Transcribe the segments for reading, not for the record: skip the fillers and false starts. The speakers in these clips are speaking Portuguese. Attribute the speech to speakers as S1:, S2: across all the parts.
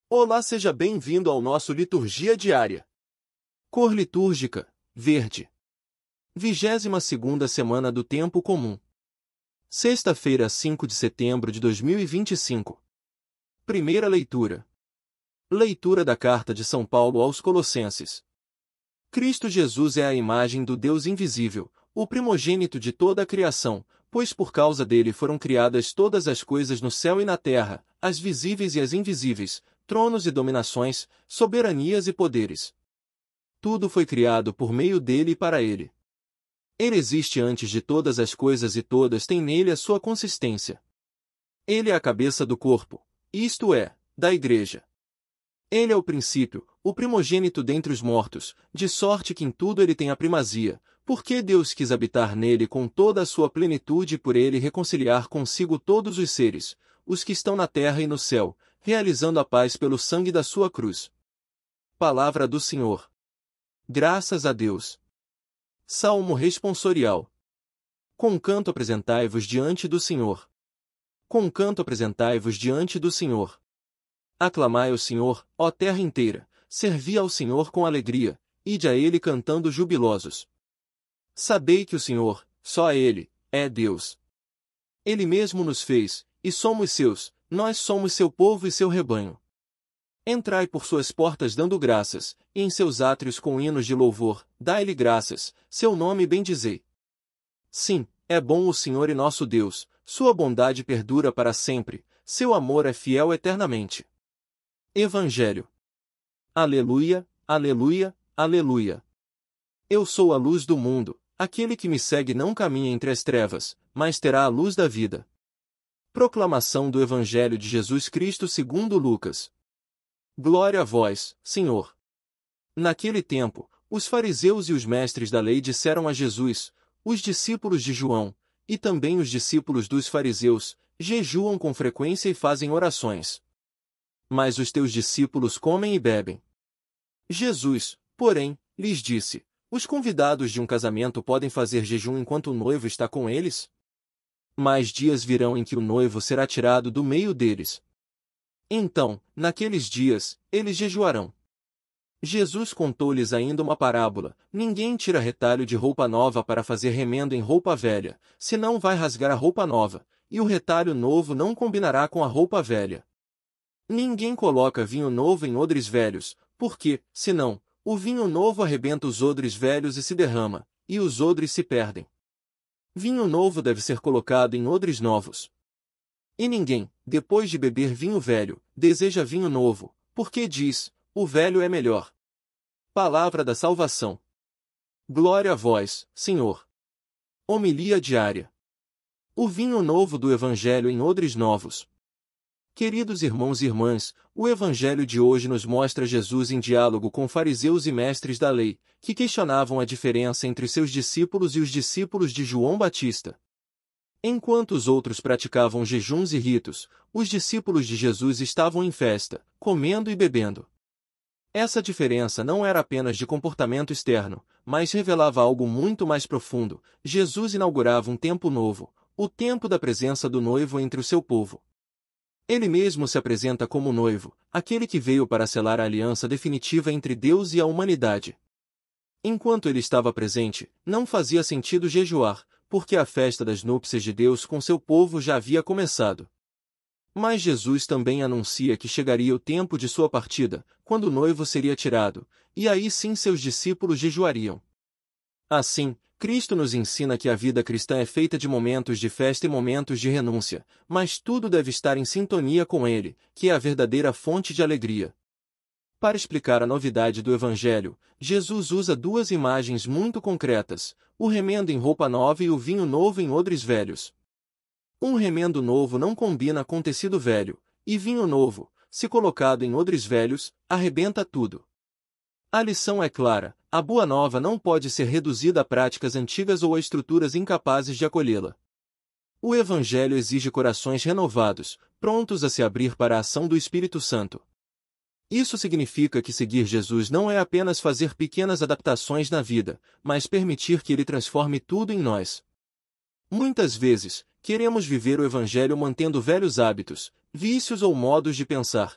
S1: Olá, seja bem-vindo ao nosso Liturgia Diária. Cor litúrgica, verde. 22ª semana do Tempo Comum. Sexta-feira, 5 de setembro de 2025. Primeira leitura. Leitura da Carta de São Paulo aos Colossenses. Cristo Jesus é a imagem do Deus invisível, o primogênito de toda a criação, pois por causa dele foram criadas todas as coisas no céu e na terra, as visíveis e as invisíveis, tronos e dominações, soberanias e poderes. Tudo foi criado por meio dele e para ele. Ele existe antes de todas as coisas e todas têm nele a sua consistência. Ele é a cabeça do corpo, isto é, da Igreja. Ele é o princípio, o primogênito dentre os mortos, de sorte que em tudo ele tem a primazia, porque Deus quis habitar nele com toda a sua plenitude e por ele reconciliar consigo todos os seres, os que estão na terra e no céu, realizando a paz pelo sangue da sua cruz. Palavra do Senhor. Graças a Deus. Salmo responsorial. Com canto apresentai-vos diante do Senhor. Com canto apresentai-vos diante do Senhor. Aclamai o Senhor, ó terra inteira, servi ao Senhor com alegria, ide a Ele cantando jubilosos. Sabei que o Senhor, só Ele, é Deus. Ele mesmo nos fez, e somos seus, nós somos seu povo e seu rebanho. Entrai por suas portas dando graças, e em seus átrios com hinos de louvor, dai-lhe graças, seu nome bendizei. Sim, é bom o Senhor e nosso Deus, sua bondade perdura para sempre, seu amor é fiel eternamente. Evangelho. Aleluia, aleluia, aleluia. Eu sou a luz do mundo, aquele que me segue não caminha entre as trevas, mas terá a luz da vida. Proclamação do Evangelho de Jesus Cristo segundo Lucas. Glória a vós, Senhor. Naquele tempo, os fariseus e os mestres da lei disseram a Jesus, os discípulos de João, e também os discípulos dos fariseus, jejuam com frequência e fazem orações. Mas os teus discípulos comem e bebem. Jesus, porém, lhes disse, os convidados de um casamento podem fazer jejum enquanto o noivo está com eles? Mas dias virão em que o noivo será tirado do meio deles. Então, naqueles dias, eles jejuarão. Jesus contou-lhes ainda uma parábola: ninguém tira retalho de roupa nova para fazer remendo em roupa velha, senão vai rasgar a roupa nova, e o retalho novo não combinará com a roupa velha. Ninguém coloca vinho novo em odres velhos, porque, senão, o vinho novo arrebenta os odres velhos e se derrama, e os odres se perdem. Vinho novo deve ser colocado em odres novos. E ninguém, depois de beber vinho velho, deseja vinho novo, porque diz, o velho é melhor. Palavra da salvação. Glória a vós, Senhor. Homilia diária. O vinho novo do Evangelho em odres novos. Queridos irmãos e irmãs, o Evangelho de hoje nos mostra Jesus em diálogo com fariseus e mestres da lei, que questionavam a diferença entre seus discípulos e os discípulos de João Batista. Enquanto os outros praticavam jejuns e ritos, os discípulos de Jesus estavam em festa, comendo e bebendo. Essa diferença não era apenas de comportamento externo, mas revelava algo muito mais profundo. Jesus inaugurava um tempo novo, o tempo da presença do noivo entre o seu povo. Ele mesmo se apresenta como noivo, aquele que veio para selar a aliança definitiva entre Deus e a humanidade. Enquanto ele estava presente, não fazia sentido jejuar, porque a festa das núpcias de Deus com seu povo já havia começado. Mas Jesus também anuncia que chegaria o tempo de sua partida, quando o noivo seria tirado, e aí sim seus discípulos jejuariam. Assim, Cristo nos ensina que a vida cristã é feita de momentos de festa e momentos de renúncia, mas tudo deve estar em sintonia com Ele, que é a verdadeira fonte de alegria. Para explicar a novidade do Evangelho, Jesus usa duas imagens muito concretas, o remendo em roupa nova e o vinho novo em odres velhos. Um remendo novo não combina com tecido velho, e vinho novo, se colocado em odres velhos, arrebenta tudo. A lição é clara: a boa nova não pode ser reduzida a práticas antigas ou a estruturas incapazes de acolhê-la. O Evangelho exige corações renovados, prontos a se abrir para a ação do Espírito Santo. Isso significa que seguir Jesus não é apenas fazer pequenas adaptações na vida, mas permitir que Ele transforme tudo em nós. Muitas vezes, queremos viver o Evangelho mantendo velhos hábitos, vícios ou modos de pensar.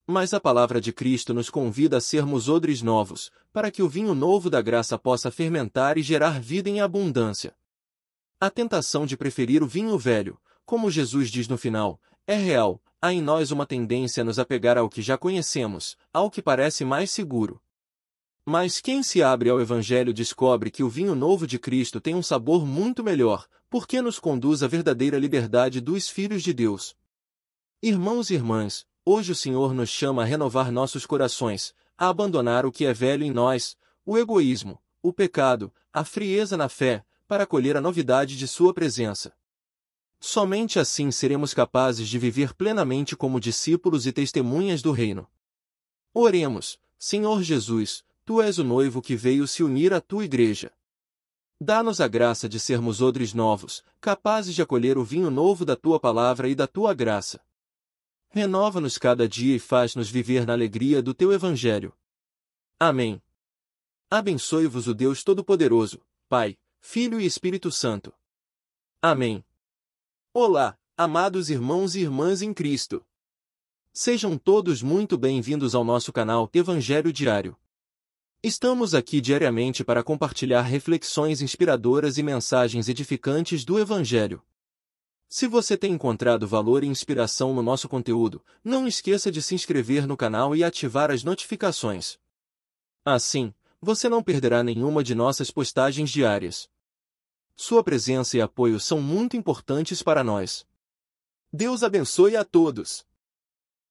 S1: Mas a palavra de Cristo nos convida a sermos odres novos, para que o vinho novo da graça possa fermentar e gerar vida em abundância. A tentação de preferir o vinho velho, como Jesus diz no final, é real. Há em nós uma tendência a nos apegar ao que já conhecemos, ao que parece mais seguro. Mas quem se abre ao Evangelho descobre que o vinho novo de Cristo tem um sabor muito melhor, porque nos conduz à verdadeira liberdade dos filhos de Deus. Irmãos e irmãs, hoje o Senhor nos chama a renovar nossos corações, a abandonar o que é velho em nós, o egoísmo, o pecado, a frieza na fé, para acolher a novidade de sua presença. Somente assim seremos capazes de viver plenamente como discípulos e testemunhas do reino. Oremos, Senhor Jesus, Tu és o noivo que veio se unir à Tua igreja. Dá-nos a graça de sermos odres novos, capazes de acolher o vinho novo da Tua palavra e da Tua graça. Renova-nos cada dia e faz-nos viver na alegria do Teu Evangelho. Amém. Abençoe-vos o Deus Todo-Poderoso, Pai, Filho e Espírito Santo. Amém. Olá, amados irmãos e irmãs em Cristo. Sejam todos muito bem-vindos ao nosso canal Evangelho Diário. Estamos aqui diariamente para compartilhar reflexões inspiradoras e mensagens edificantes do Evangelho. Se você tem encontrado valor e inspiração no nosso conteúdo, não esqueça de se inscrever no canal e ativar as notificações. Assim, você não perderá nenhuma de nossas postagens diárias. Sua presença e apoio são muito importantes para nós. Deus abençoe a todos.